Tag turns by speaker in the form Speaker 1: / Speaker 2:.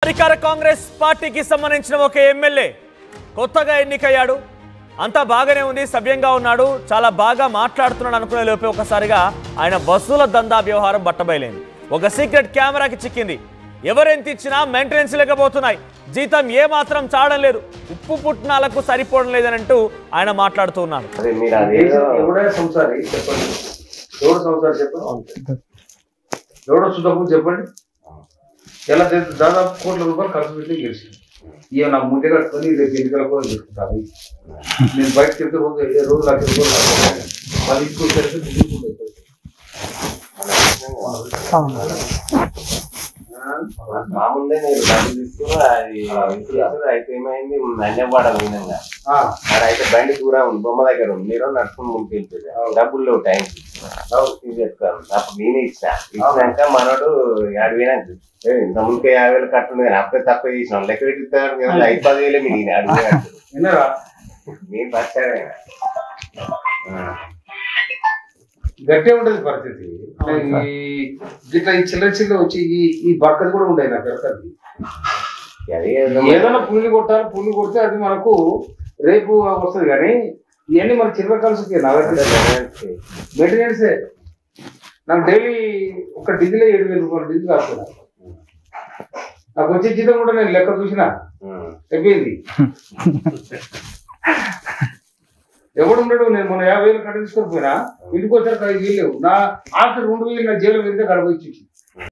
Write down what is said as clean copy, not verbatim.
Speaker 1: అధికార కాంగ్రెస్ పార్టీకి సంబంధించిన ఒక ఎమ్మెల్యే కొత్తగా ఎన్నికయ్యాడు. అంతా బాగానే ఉంది, సవ్యంగా ఉన్నాడు, చాలా బాగా మాట్లాడుతున్నాడు అనుకునే లోపే ఒకసారిగా ఆయన బస్సుల దందా వ్యవహారం బట్టబయలైంది. ఒక సీక్రెట్ కెమెరాకి చిక్కింది. ఎవరెంత ఇచ్చినా మెయింటెనెన్స్ లేకపోతున్నాయి, జీతం ఏ మాత్రం చావడం లేదు, ఉప్పు పుట్నాలకు సరిపోవడం లేదనంటూ ఆయన మాట్లాడుతూ ఉన్నాడు.
Speaker 2: చెప్పండి ఎలా దాదాపు కోట్ల రూపాయలు ఖర్చు పెట్టి గెలిచింది. ఇక నా ముందే కట్టుకొని రేపు ఎన్నికల కూడా తీసుకుంటాను. నేను బయటకు వెళ్తే రోజు లక్ష రూపాయలు వాళ్ళు ఇంటికి
Speaker 3: మామూలుగా నేను డబ్బులు తీసుకుని అయితే ఏమైంది అన్యవాడాలి విధంగా మరి అయితే బండి దూరం ఉంది, బొమ్మ దగ్గర ఉంది, మీరు నడుచుకుని ముందుకు వెళ్తుంది, డబ్బులు లేవు టైంకి తీసేసుకోను. అప్పుడు నేనే ఇచ్చినాక మనోడు అడిగినాక ఇంత ముందుకే 50,000 కట్టుండే కానీ అప్పుడే తప్ప చేసినాం లెక్క పెట్టిస్తాడు 5-10,000 మిగిలిన అడిగినా నేను పచ్చాడే
Speaker 2: గట్టే ఉంటది పరిస్థితి. ఇట్లా ఈ చిల్లర చిల్లర వచ్చి ఈ బక్కది కూడా ఉండేది నా పెరకది. ఏదైనా పుల్లి కొట్టాలి, పుల్లి కొడితే అది మనకు రేపు వస్తుంది. కానీ ఇవన్నీ మన చిల్లర కలిసి మెయింటెనెన్సే. నాకు డైలీ ఒక డీజిల్ 7,000 రూపాయలు డీజిల్ కాస్తున్నా. నాకు వచ్చే జీతం కూడా నేను లెక్క చూసినా అయిపోయింది. ఎవడు ఉండడు. నేను మొన్న 50,000 కట్ట తీసుకొని పోయినా, ఇంటికి వచ్చాక 5,000 లేవు. నా ఆఖరి 2,000 నా జైలు వెళ్తే గడప ఇచ్చి